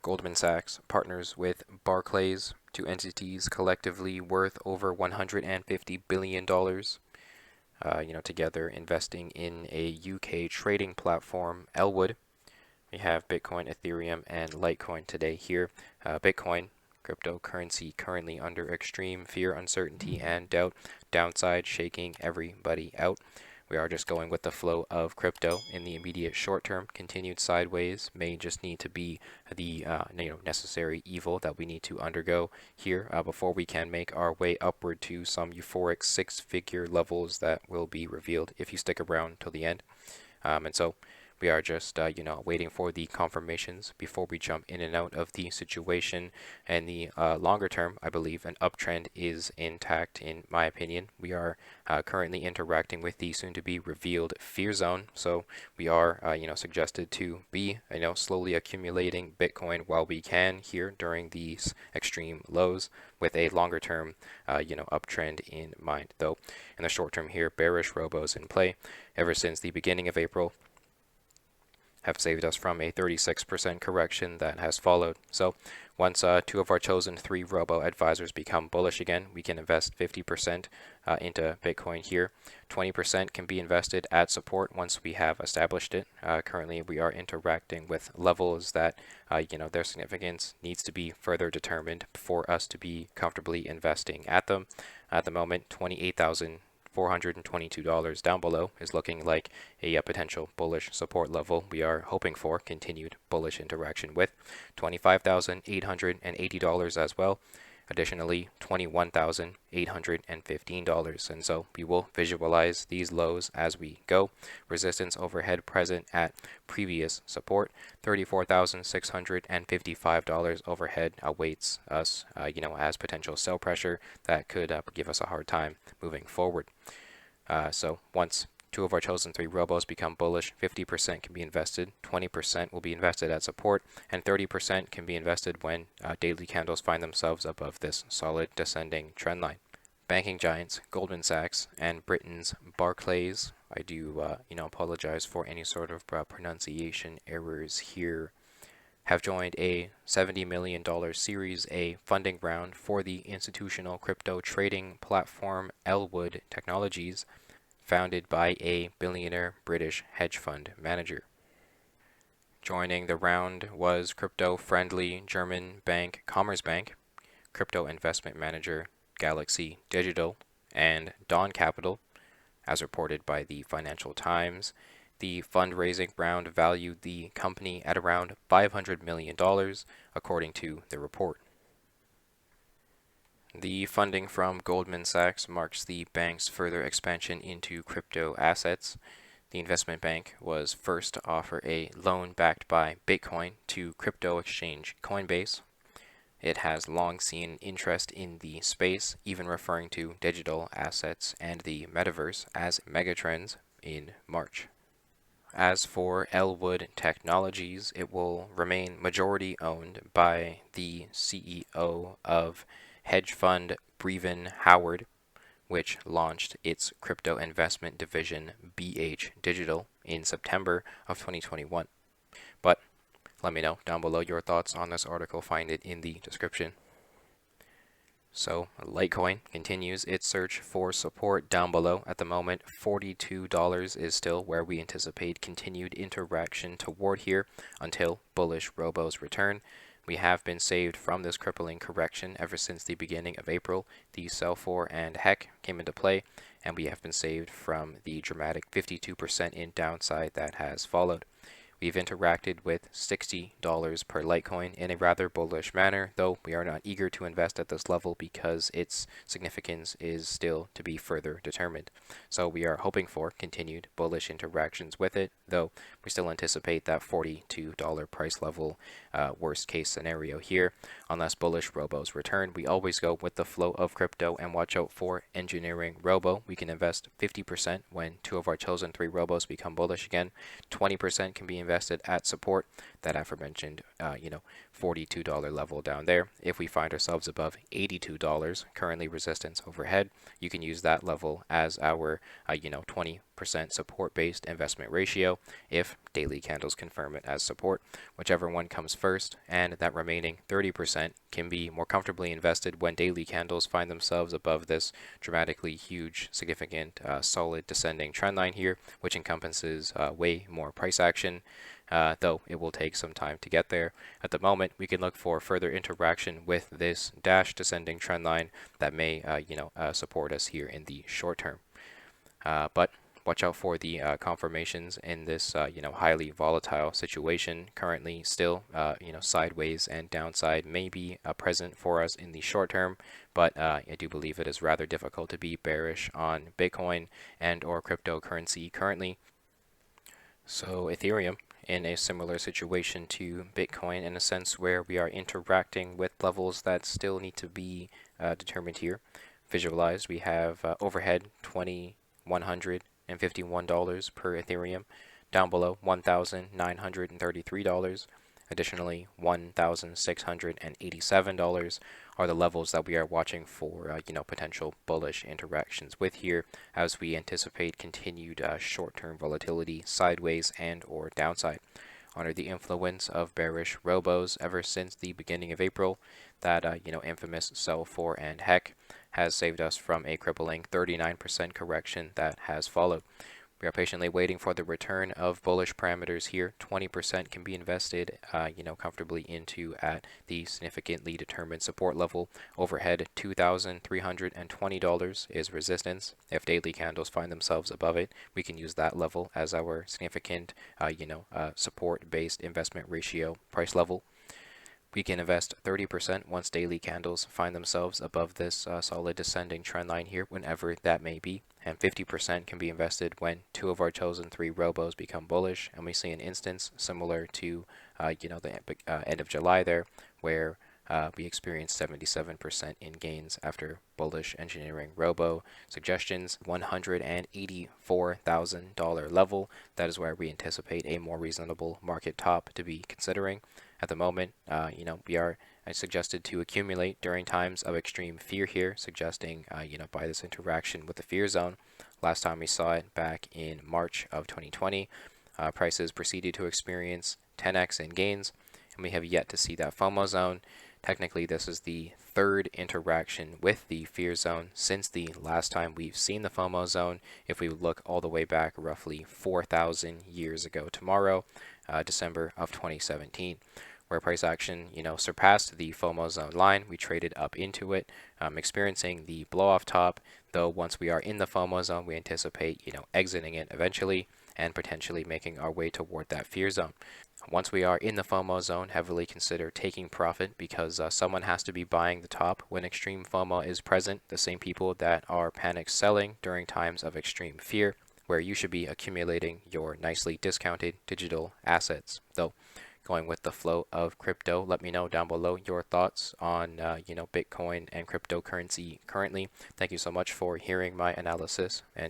Goldman Sachs partners with Barclays, two entities collectively worth over $150 billion, together investing in a UK trading platform, Elwood. We have Bitcoin, Ethereum, and Litecoin today here. Bitcoin, cryptocurrency currently under extreme fear, uncertainty, and doubt, downside shaking everybody out. We are just going with the flow of crypto in the immediate short term. Continued sideways may just need to be the necessary evil that we need to undergo here before we can make our way upward to some euphoric six-figure levels that will be revealed if you stick around till the end. And so we are just, waiting for the confirmations before we jump in and out of the situation. And the longer term, I believe an uptrend is intact, in my opinion. We are currently interacting with the soon-to-be revealed fear zone. So we are, suggested to be, slowly accumulating Bitcoin while we can here during these extreme lows, with a longer term, uptrend in mind. Though in the short term here, bearish robos in play ever since the beginning of April have saved us from a 36% correction that has followed. So once two of our chosen three robo advisors become bullish again, we can invest 50% into Bitcoin here. 20% can be invested at support once we have established it. Currently, we are interacting with levels that, their significance needs to be further determined for us to be comfortably investing at them. At the moment, $28,422 down below is looking like a potential bullish support level. We are hoping for continued bullish interaction with $25,880 as well. Additionally, $21,815. And so we will visualize these lows as we go. Resistance overhead present at previous support. $34,655 overhead awaits us, as potential sell pressure that could give us a hard time moving forward. So once two of our chosen three robos become bullish, 50% can be invested, 20% will be invested at support, and 30% can be invested when daily candles find themselves above this solid descending trend line. Banking giants Goldman Sachs and Britain's Barclays, I do apologize for any sort of pronunciation errors here, have joined a $70 million Series A funding round for the institutional crypto trading platform Elwood Technologies, founded by a billionaire British hedge fund manager. Joining the round was crypto-friendly German bank Commerzbank, crypto investment manager Galaxy Digital, and Dawn Capital, as reported by the Financial Times. The fundraising round valued the company at around $500 million, according to the report. The funding from Goldman Sachs marks the bank's further expansion into crypto assets. The investment bank was first to offer a loan backed by Bitcoin to crypto exchange Coinbase. It has long seen interest in the space, even referring to digital assets and the metaverse as megatrends in March. As for Elwood Technologies, it will remain majority owned by the CEO of hedge fund Brevan Howard, which launched its crypto investment division BH Digital in September of 2021. But let me know down below your thoughts on this article. Find it in the description. So Litecoin continues its search for support down below. At the moment, $42 is still where we anticipate continued interaction toward here until bullish robos return. We have been saved from this crippling correction ever since the beginning of April. The sell for and heck came into play, and we have been saved from the dramatic 52% in downside that has followed. We've interacted with $60 per Litecoin in a rather bullish manner, though we are not eager to invest at this level because its significance is still to be further determined. So we are hoping for continued bullish interactions with it, though we still anticipate that $42 price level worst case scenario here. Unless bullish robos return, we always go with the flow of crypto and watch out for EngineeringRobo. We can invest 50% when two of our chosen three robos become bullish again. 20% can be invested at support, that aforementioned $42 level down there. If we find ourselves above $82, currently resistance overhead, you can use that level as our 20% 25% support-based investment ratio if daily candles confirm it as support, whichever one comes first, and that remaining 30% can be more comfortably invested when daily candles find themselves above this dramatically huge, significant, solid descending trend line here, which encompasses way more price action, though it will take some time to get there. At the moment, we can look for further interaction with this dash descending trend line that may, support us here in the short term. But watch out for the confirmations in this, highly volatile situation. Currently, still, sideways and downside may be present for us in the short term, but I do believe it is rather difficult to be bearish on Bitcoin and or cryptocurrency currently. So Ethereum, in a similar situation to Bitcoin in a sense where we are interacting with levels that still need to be determined here. Visualized, we have overhead $2,151 per Ethereum, down below $1,933. Additionally, $1,687 are the levels that we are watching for, potential bullish interactions with here, as we anticipate continued short-term volatility sideways and or downside. Under the influence of bearish robos ever since the beginning of April, that infamous sell for and heck has saved us from a crippling 39% correction that has followed. We are patiently waiting for the return of bullish parameters here. 20% can be invested, comfortably into at the significantly determined support level. Overhead, $2,320 is resistance. If daily candles find themselves above it, we can use that level as our significant, support-based investment ratio price level. We can invest 30% once daily candles find themselves above this solid descending trend line here, whenever that may be. And 50% can be invested when two of our chosen three robos become bullish. And we see an instance similar to, the end of July there, where we experienced 77% in gains after bullish EngineeringRobo suggestions, $184,000 level. That is where we anticipate a more reasonable market top to be considering. At the moment, we are suggested to accumulate during times of extreme fear here, suggesting, by this interaction with the fear zone. Last time we saw it back in March of 2020, prices proceeded to experience 10x in gains, and we have yet to see that FOMO zone. Technically, this is the third interaction with the fear zone since the last time we've seen the FOMO zone. If we look all the way back roughly 4,000 years ago tomorrow, December of 2017, where price action, surpassed the FOMO zone line. We traded up into it, experiencing the blow-off top, though once we are in the FOMO zone, we anticipate, exiting it eventually and potentially making our way toward that fear zone. Once we are in the FOMO zone, heavily consider taking profit because someone has to be buying the top when extreme FOMO is present, the same people that are panic selling during times of extreme fear, where you should be accumulating your nicely discounted digital assets. Though, going with the flow of crypto, let me know down below your thoughts on, Bitcoin and cryptocurrency currently. Thank you so much for hearing my analysis, and